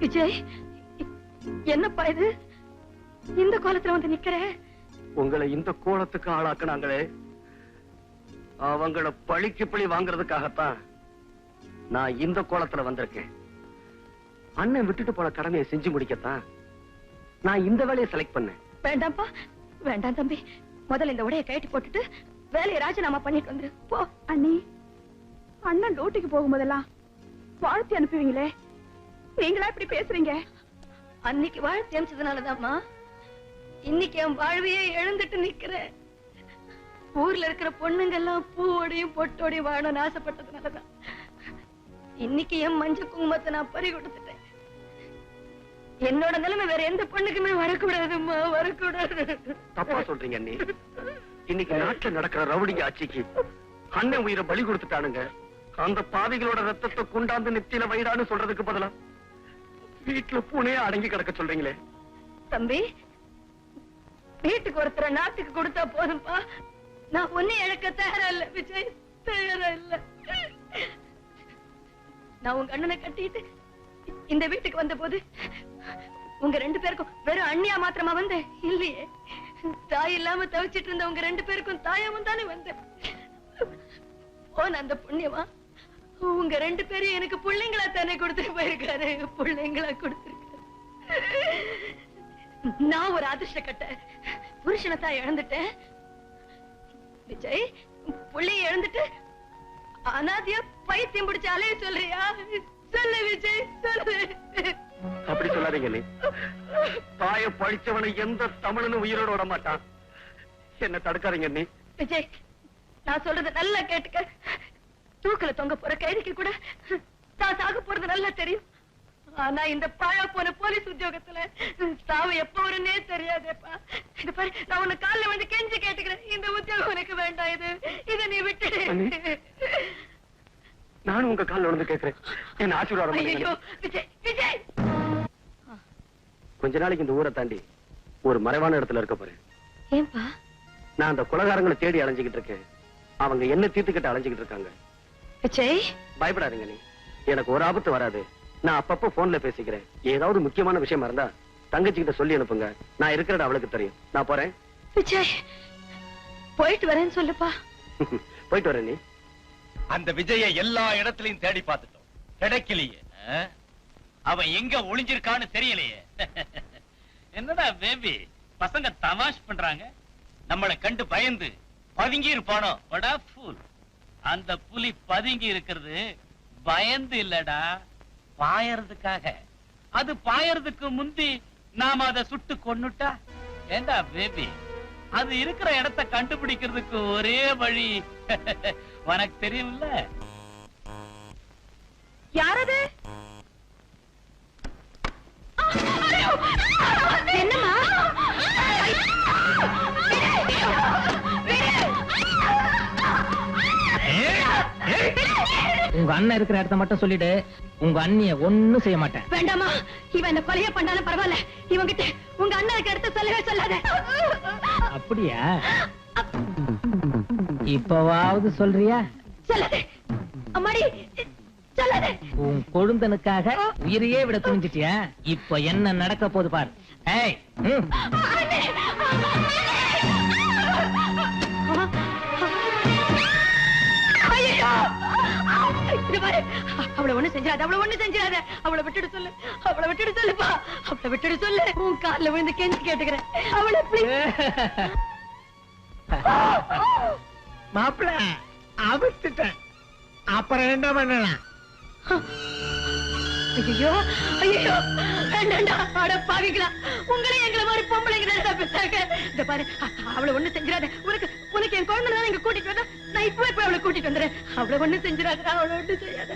விஜய், என்னப்பா இது? இந்த கோலத்துல வந்து நிக்கிற? உங்களை இந்த கோலத்துக்கு ஆளாக்குனாங்களே, அவங்கள பழிக்கு பழி வாங்குறதுக்காகத்தான் நான் இந்த கோலத்துல வந்திருக்கேன். அண்ணன் விட்டுட்டு போன கடமையை செஞ்சு முடிக்கத்தான் நான் இந்த வேலையை செலக்ட் பண்ணேன். வேண்டாம்ப்பா, வேண்டாம் தம்பி. முதல்ல இந்த உடைய கட்டி போட்டுட்டு வேலையை ராஜினாமா பண்ணிட்டு வந்துரு போ. அண்ணி, அண்ணன் டியூட்டிக்கு போகும்போதெல்லாம் வாழ்த்தி அனுப்புவீங்களே, நீங்களா இப்படி பேசுறீங்க? அன்னைக்கு வாழ்த்தி அனுப்பிச்சதுனாலதாம்மா இன்னைக்கு என் வாழ்வையே எழுந்துட்டு நிக்கிறேன். ஊர்ல இருக்கிற பொண்ணுங்க எல்லாம் பூவோடையும் பொட்டோடையும் வாழணும்னு ஆசைப்பட்டதுனாலதான் இன்னைக்கு என் மஞ்ச குங்குமத்தை நான் பறி கொடுத்துட்டேன். என்னோட நிலைமை வேற எந்த பொண்ணுக்குமே வரக்கூடாதும்மா, வரக்கூடாது. தப்பா சொல்றீங்க அண்ணி. இன்னைக்கு நாட்டுல நடக்கிற ரவுடிங்க ஆட்சிக்கு அண்ணன் உயிரை பலி கொடுத்துட்டானுங்க. அந்த பாவிகளோட ரத்தத்தை குண்டாந்து நெத்தியில வைடான்னு சொல்றதுக்கு பதிலா வீட்டுல பூனையே அடங்கி கிடக்க சொல்றீங்களே. தம்பி, வீட்டுக்கு ஒருத்தர நாட்டுக்கு கொடுத்தா போதும்பா. நான் ஒன்னே இழக்க தயாரா இல்ல விஜய், தயாரா இல்ல. நான் உங்க அண்ணனை கட்டிட்டு இந்த வீட்டுக்கு வந்த போது உங்க ரெண்டு பேருக்கும் வெறும் அண்ணியா மாத்திரமா வந்த இல்லையே, தாய் இல்லாம தவிச்சிட்டு இருந்த உங்க ரெண்டு பேருக்கும் தாயாவும் தானே வந்தேன். போன அந்த புண்ணியமா உங்க ரெண்டு பேரும் எனக்கு பிள்ளைங்களா தானே கொடுத்துட்டு போயிருக்காரு, பிள்ளைங்களா கொடுத்திருக்காரு. நான் ஒரு அதிர்ஷ்ட கட்ட புருஷனை தான் இழந்துட்டேன் விஜய். பிள்ளைய இழந்துட்டு அனாதியா பைத்தியம் பிடிச்ச அலைய சொல்றியா? சொல்லு விஜய், சொல்லு. அப்படி சொல்லாதீங்க. தாய படிச்சவனை எந்த தமிழனும் உயிரோட விட மாட்டான். என்ன தடுக்காதீங்க நீ. விஜய், நான் சொல்றது நல்லா கேட்டுக்க. தூக்கல தொங்க போற கைதிக்கு கூட தான் சாக போறது நல்லா தெரியும். ஆனா இந்த பாழா போன போலீஸ் உத்தியோகத்துல சாவு எப்ப வரும்னே தெரியாதேப்பா. இது பாரு, நான் உன்னை காலைல வந்து கெஞ்சி கேட்டுக்கிறேன், இந்த உத்தியோகம் உனக்கு வேண்டாம். இதை நீ விட்டுடு. நானும் உங்க காலில் வந்து கேட்கிறேன், என்ன ஆசீர்வாதம் பண்ணுங்க. விஜய், விஜய், கொஞ்ச நாளைக்கு இந்த ஊரை தாண்டி ஒரு மறைவான இடத்துல இருக்க போறேன். ஏன்பா? நான் அந்த கொலைகாரங்களை தேடி அலைஞ்சுக்கிட்டு இருக்கேன். அவங்க என்ன தீர்த்துக்கிட்டு அலைஞ்சுக்கிட்டு இருக்காங்க. விஜய், பயப்படாதீங்க நீ. எனக்கு ஒரு ஆபத்து வராது. நான் அப்பப்போ போன்ல பேசிக்கிறேன். ஏதாவது முக்கியமான விஷயமா இருந்தா தங்கச்சி கிட்ட சொல்லி அனுப்புங்க. நான் இருக்கிறது அவளுக்கு தெரியும். நான் போறேன். விஜய், போயிட்டு வரேன்னு சொல்லுப்பா. போயிட்டு வரேன். நீ அந்த விஜய எல்லா இடத்துலயும் தேடி பார்த்துட்டோம், கிடைக்கலையே. அவன் எங்க ஒளிஞ்சிருக்கான்னு தெரியலையே. என்னடா பேபி, பசங்க தமாஷ் பண்றாங்க. நம்மளை கண்டு பயந்து பதுங்கி இருப்பானோ? அந்த புலி பதுங்கி இருக்கிறது பயந்து இல்லடா, பாயறதுக்காக. அது பாயறதுக்கு முந்தி நாம அதை சுட்டு கொன்னுட்டா ஏண்டா பேபி, அது இருக்கிற இடத்தை கண்டுபிடிக்கிறதுக்கு ஒரே வழி உனக்கு தெரியும்ல? யாரது? என்னம்மா? உங்க அண்ணன் இருக்கிற இடத்த மட்டும் சொல்லிட்டு உங்க அண்ணிய ஒண்ணும் செய்ய மாட்டேன். வேண்டாமா, இவன் என்ன கொலைய பண்ணாலும் பரவாயில்ல. இவங்கிட்ட உங்க அண்ணன் இருக்கிற இடத்த சொல்லவே சொல்லாத. அப்படியா? இப்பவாவது சொல்றியா? சொல்லாத அம்மாடி, சொல்லாத. உன் கொழுந்தனுக்காக உயிரையே விட துணிஞ்சிட்டியா? இப்ப என்ன நடக்க போது பாரு. ஏய், அவளை ஒண்ணு செஞ்சாத, அவளை ஒண்ணு செஞ்சாத. அவளை விட்டுடு சொல்லு, அவளை விட்டுடு சொல்லுப்பா, அவளை விட்டுடு சொல்லு. உன் கால்ல விழுந்து கெஞ்சி கேட்டுக்கிறேன். அவளை மாப்பிள்ள அவிட்டுட்டேன், அப்புறம் என்ன பண்ணலாம்? ஐயோ ஐயோ, வேண்டாண்டா. அட பாவிங்களா, உங்களே எங்களை மாதிரி பொம்பளைங்க பெற்றாங்க. இந்த பாரு, அவளை ஒண்ணு செஞ்சிடாத. உனக்கு உனக்கு என் குழந்தை தான் இங்க கூட்டிட்டு வந்தா, நான் இப்பவே போய் அவளை கூட்டிட்டு வந்துடுறேன். அவளை ஒண்ணு செஞ்சிடாத, அவளை ஒண்ணு செய்யாத.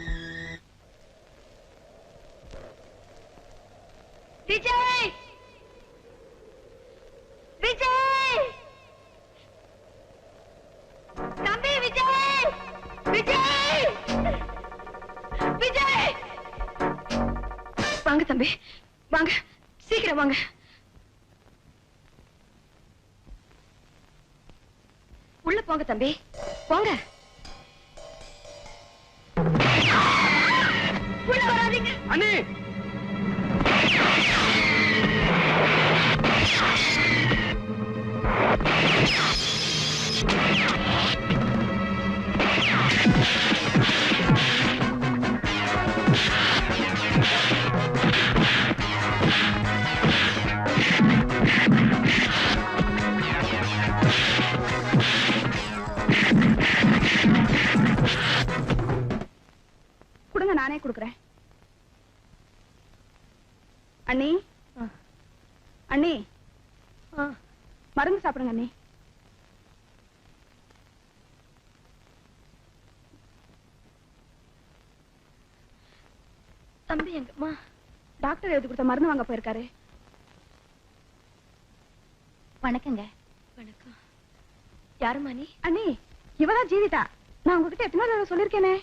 விஜய், விஜய், தம்பி விஜய், விஜய், விஜய், வாங்க தம்பி, வாங்க, சீக்கிரம் வாங்க. உள்ள போங்க தம்பி, போங்க. உள்ள வராதீங்க. அண்ணே, நானே கொடுக்குறேன். அண்ணி அண்ணி மருந்து சாப்பிடுங்க அண்ணி. தம்பி எங்கம்மா? டாக்டர் எழுதி கொடுத்த மருந்து வாங்க போயிருக்காரு. வணக்கங்க. வணக்கம். யாருமா நீ? அண்ணி இவதான் ஜீவிதா. நான் உங்ககிட்ட எத்தனை தடவை சொல்லிருக்கேனே.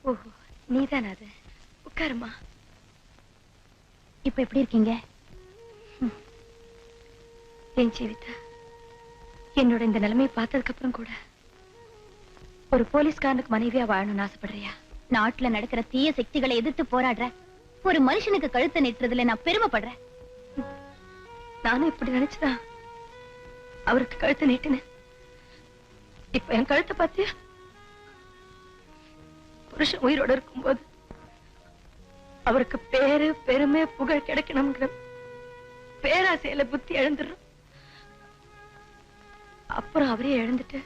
ஓஹோ, நீதானே அது. உட்காருமா. இப்ப எப்படி இருக்கீங்க? என் ஜீவிதா, என்னோட இந்த நிலைமையை பார்த்ததுக்கு அப்புறம் கூட ஒரு போலீஸ்காரனுக்கு மனைவியா வாழணும்னு ஆசைப்படுறியா? நாட்டுல நடக்கிற தீய சக்திகளை எதிர்த்து போராடுற ஒரு மனுஷனுக்கு கழுத்தை நீட்டுறதுல நான் பெருமைப்படுறேன். நானும் இப்படி நினைச்சுதான் அவருக்கு கழுத்தை நீட்டினேன். இப்ப என் கழுத்தை பார்த்தியா? புருஷன் உயிரோட இருக்கும்போது அவருக்கு பேரு பெருமை புகழ் கிடைக்கணும்ங்கிற பேராசையில புத்தி எழுந்துடும். அப்புறம் அவரே எழுந்துட்டு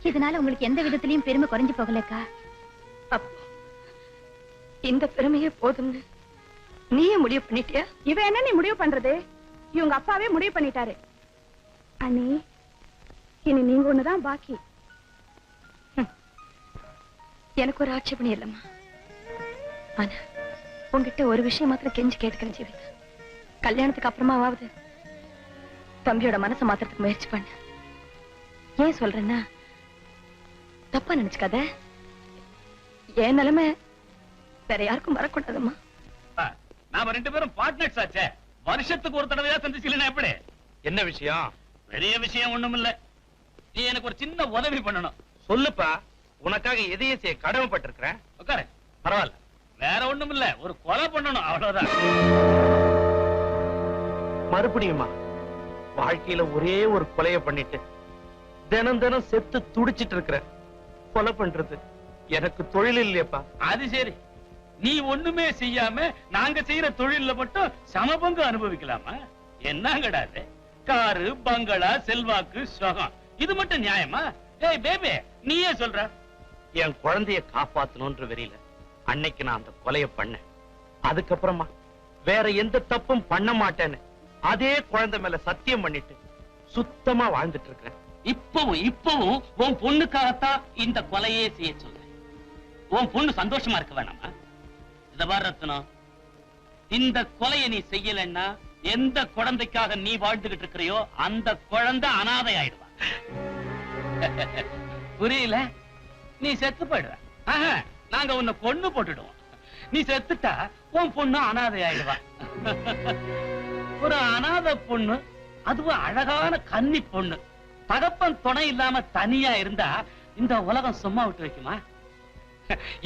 இதனால உங்களுக்கு எந்த விதத்திலையும் பெருமை குறைஞ்சு போகலக்கா? அப்போ இந்த பெருமையே போதும்னு நீயே முடிவு பண்ணிட்டியா? இவ என்ன நீ முடிவு பண்றது? இவங்க அப்பாவே முடிவு பண்ணிட்டாரு. அண்ணி இனி நீங்க ஒண்ணுதான் பாக்கி. எனக்கு ஒரு ஆட்சேபணி இல்லம்மா. ஆனா உங்ககிட்ட ஒரு விஷயம் மாத்திரம் கெஞ்சி கேட்டுக்கிறேன் ஜீவிதா. கல்யாணத்துக்கு அப்புறமாவது தம்பியோட மனசை மாத்துறதுக்கு முயற்சி பண்ண. ஏன் சொல்றேன்னா, தப்பா நினைச்சுக்காத. என் நிலைமை வேற யாருக்கும் வரக்கூடாதுமா. நாம ரெண்டு பேரும் பார்ட்னர்ஸ் ஆச்சே. வருஷத்துக்கு ஒரு தடவையா சந்திச்சுக்கலாம். எப்படி? என்ன விஷயம்? பெரிய விஷயம் ஒண்ணும் இல்ல. நீ எனக்கு ஒரு சின்ன உதவி பண்ணணும். சொல்லுப்பா. உனக்காக எதையும் செய்ய கடமைப்பட்டிருக்கிறேன். உட்காரு. பரவாயில்ல. வேற ஒண்ணும் இல்ல, ஒரு கொலை பண்ணணும், அவ்வளவுதான். மறுபடியுமா? வாழ்க்கையில ஒரே ஒரு கொலைய பண்ணிட்டு தினம் தினம் செத்து துடிச்சிட்டு இருக்கிற. கொலை பண்றது எனக்கு தொழில் இல்லையப்பா. அது சரி, நீ ஒண்ணுமே செய்யாம நாங்க செய்யற தொழில மட்டும் சமபங்கு அனுபவிக்கலாமா? என்னங்கடா இது? காரு, பங்களா, செல்வாக்கு, சுகம், இது மட்டும் நியாயமா? ஏய் பேபி, நீயே சொல்ற. என் குழந்தைய காப்பாத்தணும்ன்ற வெறியில அன்னைக்கு நான் அந்த கொலைய பண்ணேன். அதுக்கப்புறமா வேற எந்த தப்பும் பண்ண மாட்டேன்னு அதே குழந்தை மேல சத்தியம் பண்ணிட்டு சுத்தமா வாழ்ந்துட்டு இருக்கிறேன். இப்பவும் உன் பொண்ணுக்காகத்தான் இந்த கொலையே செய்ய சொல்றேன். உன் பொண்ணு சந்தோஷமா இருக்க வேணாமா? இத பாரு ரத்னம், இந்த கொலையை நீ செய்யலன்னா எந்த குழந்தைக்காக நீ வாழ்ந்துகிட்டு இருக்கிறியோ அந்த குழந்தை அனாதை ஆயிடுவா. புரியல? நீ செத்து போயிடுவ. நாங்க உன்னை கொன்னு போட்டுடுவோம். நீ செத்துட்டா உன் பொண்ணு அனாதை ஆயிடுவா. ஒரு அனாதை பொண்ணு, அதுவும் அழகான கன்னி பொண்ணு, தகப்பன் துணை இல்லாம தனியா இருந்தா இந்த உலகம் சும்மா விட்டு வைக்குமா?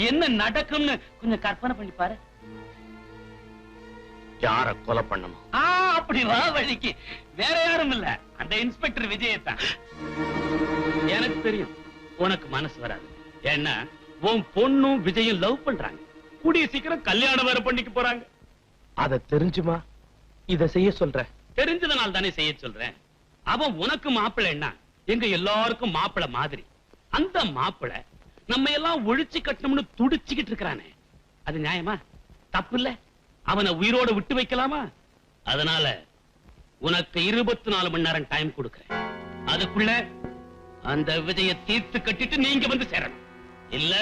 என்ன நடக்கும்னு கொஞ்சம் கற்பனை பண்ணி பாரு. யார கொலை பண்ணணும்? அப்படி வா வழிக்கு. வேற யாரும் இல்ல, அந்த இன்ஸ்பெக்டர் விஜயத்தான். எனக்கு தெரியும் உனக்கு மனசு வராது. ஏன்னா உன் பொண்ணும் விஜயும் லவ் பண்றாங்க. கூடிய சீக்கிரம் கல்யாணம் வேற பண்ணிக்க போறாங்க. அத தெரிஞ்சுமா இத செய்ய சொல்ற? தெரிஞ்சதுனால தானே செய்ய சொல்றேன். அவன் உனக்கு மாப்பிள்ளைன்னா எங்க எல்லாருக்கும் மாப்பிள்ளை மாதிரி. அந்த மாப்பிள்ளை நம்ம எல்லாம் ஒழிச்சு கட்டணும்னு துடிச்சுக்கிட்டு இருக்கிறானே, அது நியாயமா? தப்பு இல்ல? அவனை உயிரோட விட்டு வைக்கலாமா? அதனால உனக்கு 24 மணி நேரம் டைம் கொடுக்கிறேன். அதுக்குள்ள அந்த விஜய தீர்த்து கட்டிட்டு நீங்க வந்து சேரணும். இல்ல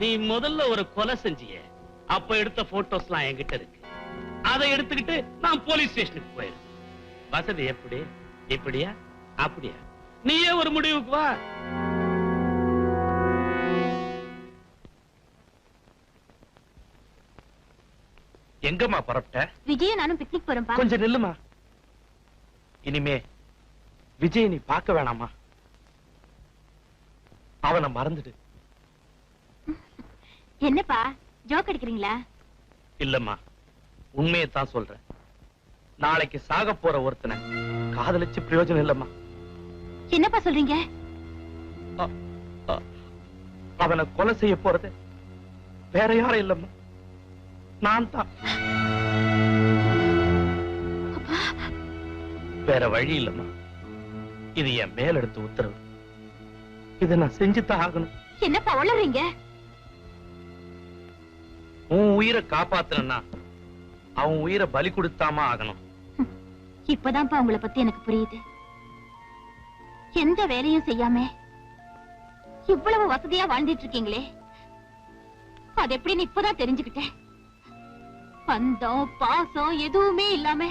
நீ முதல்ல ஒரு கொலை செஞ்சிய, அப்ப எடுத்த போட்டோஸ் எல்லாம் என்கிட்ட இருக்கு. அதை எடுத்துக்கிட்டு நான் போலீஸ் ஸ்டேஷனுக்கு போயிருக்கேன். வசதி எப்படி? இப்படியா அப்படியா? நீயே ஒரு முடிவுக்கு வா. எங்கம்மா புறப்பட்ட? விஜய நானும் பிக்னிக் போறோம்பா. கொஞ்சம் நில்லுமா. இனிமே விஜய் நீ பார்க்க வேணாமா? அவனை மறந்துடு. என்னப்பா ஜோக் அடிக்கிறீங்களா? இல்லம்மா, உண்மையைத்தான் சொல்றேன். நாளைக்கு சாக போற ஒருத்தனை காதலிச்சு பிரயோஜனம் இல்லம்மா. என்னப்பா சொல்றீங்க? அவனை கொலை செய்ய போறது வேற யாரும் இல்லம்மா, நான் தான். வேற வழி இல்லம்மா. இது என் மேல் எடுத்து உத்தரவு. இதை நான் செஞ்சுதான் ஆகணும். என்னப்பா வளர்றீங்க? உன் உயிரை காப்பாத்தணும்னா அவன் உயிரை பலி கொடுத்தாம ஆகணும். இப்பதான்ப்பா உங்களை பத்தி எனக்கு புரியுது. எந்த வேலையும் செய்யாம இவ்வளவு வசதியா வாழ்ந்துட்டு இருக்கீங்களே, அது எப்படின்னு இப்பதான் தெரிஞ்சுக்கிட்டேன். பந்தம் பாசம் எதுவுமே இல்லாம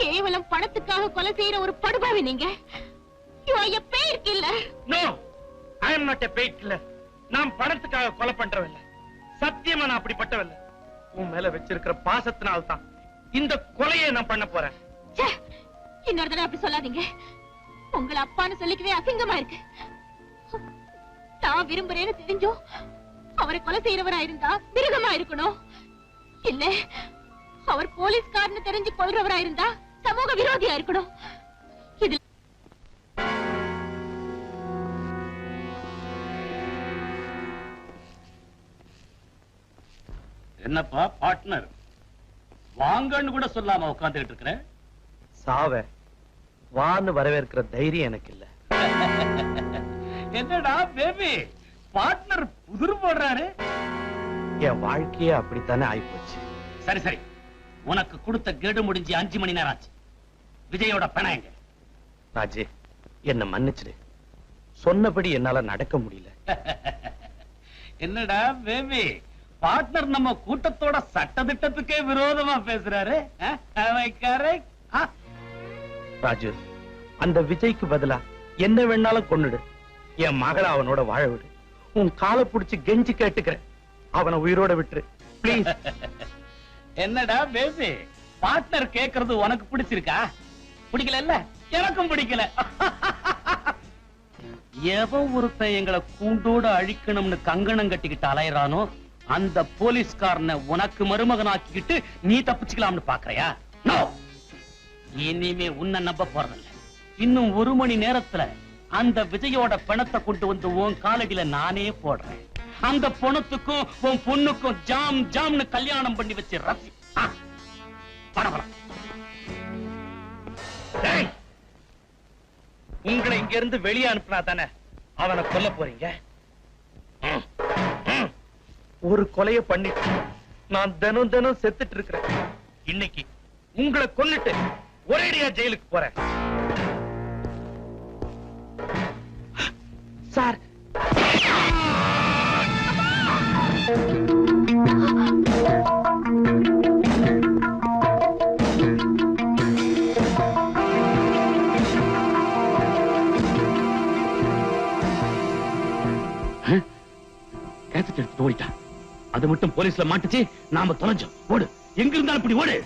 கேவலம் பணத்துக்காக கொலை செய்யற ஒரு படுபாவி நீங்க. No, I am not a paid killer. நான் பணத்துக்காக கொலை பண்றவில்லை. சத்தியமா நான் அப்படிப்பட்டவில்லை. உன் மேல வச்சிருக்கிற பாசத்தினால்தான் இந்த கொலையை நான் பண்ண போறேன். இன்னொரு தடவை அப்படி சொல்லாதீங்க. உங்களை அப்பான்னு சொல்லிக்கவே அசிங்கமா இருக்கு. நான் விரும்புறேன்னு தெரிஞ்சும் அவரை கொலை செய்யறவரா இருந்தா மிருகமா இருக்கணும். இல்ல அவர் போலீஸ்காரன்னு தெரிஞ்சு கொல்றவரா இருந்தா சமூக விரோதியா இருக்கணும். இது என்னப்பா பார்ட்னர், வாங்கன்னு கூட சொல்லாம உட்கார்ந்துட்டு இருக்கிற? சாவ வான்னு வரவேற்கிற தைரியம் எனக்கு இல்ல. என்னடா பேபி, பார்ட்னர் புதிர் போடுறாரு. என் வாழ்க்கையே அப்படித்தானே ஆயிப்போச்சு. சரி சரி, உனக்கு கொடுத்த கெடு முடிஞ்சு 5 மணி நேரம் ஆச்சு. விஜயோட பணம் எங்க? ராஜே, என்ன மன்னிச்சிடு. சொன்னபடி என்னால நடக்க முடியல. என்னடா பேபி, பார்ட்னர் நம்ம கூட்டத்தோட சட்டதிட்டத்துக்கே விரோதமா பேசுறாரு. ராஜு, அந்த விஜய்க்கு பதிலா என்ன வேணாலும் கொன்னுடு. என் மகளை அவனோட வாழ விடு. உன் காலை புடிச்சு கெஞ்சி கேட்டுக்கிறேன், அவனை உயிரோட விட்டுரு பிளீஸ். என்னடா பேபி, பார்ட்னர் கேக்குறது உனக்கு பிடிச்சிருக்கா? பிடிக்கல? இல்ல எனக்கும் பிடிக்கல. எவன் ஒருத்தன் எங்களை கூண்டோட அழிக்கணும்னு கங்கணம் கட்டிக்கிட்டு அலையறானோ அந்த போலீஸ்காரனை உனக்கு மருமகனாக்கிக்கிட்டு நீ தப்பிச்சுக்கலாம்னு பாக்குறியா? இனிமே உன்னை நம்ப போறதில்ல. இன்னும் 1 மணி நேரத்துல அந்த விஜயோட பணத்தை கொண்டு வந்து உன் காலடியில நானே போடுறேன். அந்த பணத்துக்கும் உன் பொண்ணுக்கும் ஜாம் ஜாம்னு கல்யாணம் பண்ணி வச்சு ரசி. பணம் உங்களை இங்க இருந்து வெளியே அனுப்புனா தானே அவனை கொல்ல போறீங்க? ஒரு கொலைய பண்ணிட்டு நான் தினம் தினம் செத்துட்டு இருக்கிறேன். இன்னைக்கு உங்களை கொன்னுட்டு ஒரேடியா ஜெயிலுக்கு போறேன். சார், கேசட் எடுத்து ஓடிட்டா. அது மட்டும் போலீஸ்ல மாட்டுச்சு, நாம தொலைஞ்சோம். ஓடு, எங்க இருந்தாலும் இப்படி ஓடு.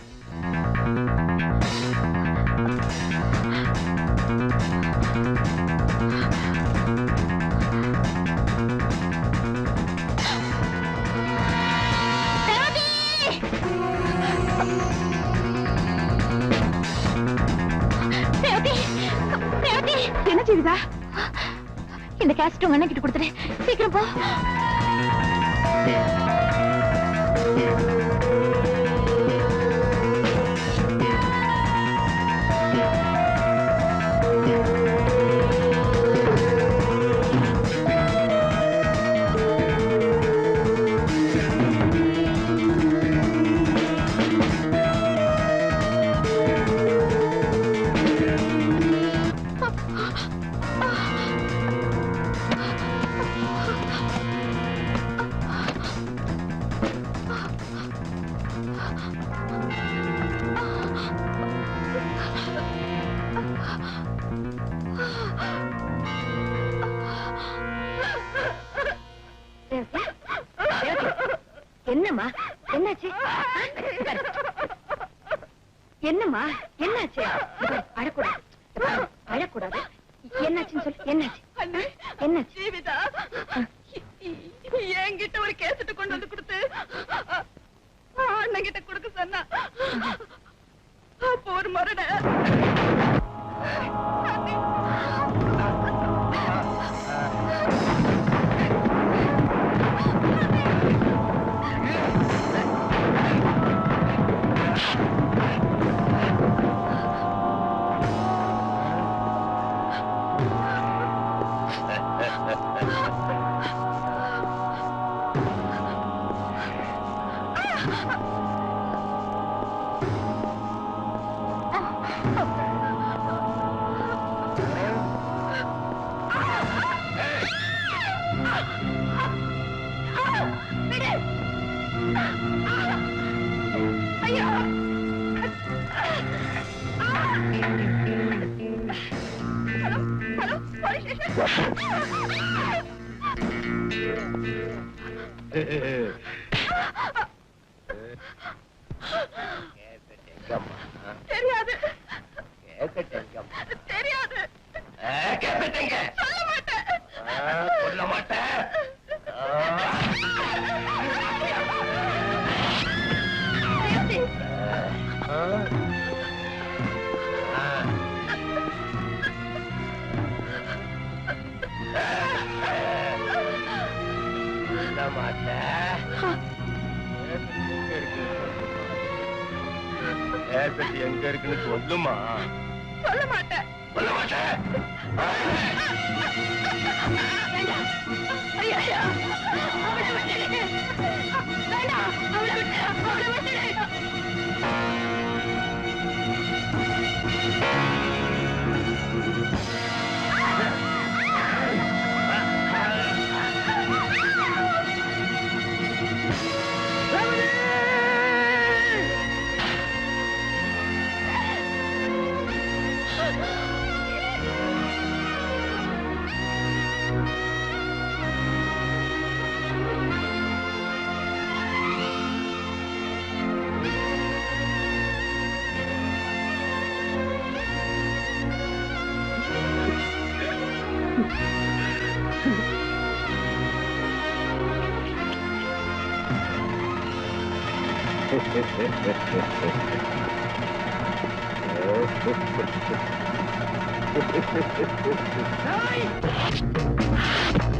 என்ன செய்யுதா? இந்த கேசட் உங்க அண்ணன் கிட்ட கொடுத்துரு. சீக்கிரம் போ. என்னம்மா, என்னாச்சு? என்னம்மா, என்னாச்சு? அழக்கூடாது, அழக்கூடாது. என்னாச்சுன்னு சொல்லு. என்னாச்சு? என்னாச்சு? ஜீவிதா என்கிட்ட ஒரு கேசட் கொண்டு வந்து கொடுத்து அண்ணன் கிட்ட கொடுக்க சொன்னா. அப்போ ஒரு மரண தெரியாது தெரியாது சொல்ல மாட்டேன். சொல்ல மாட்டேன். எங்க இருக்குன்னு சொல்லுமா. சொல்ல மாட்டேன். சொல்ல மாட்டேன். ஐயா அவளை விட்டுடு. வேண்டாம் அவளை விட்டு அவளை விட்டுடு. Hey!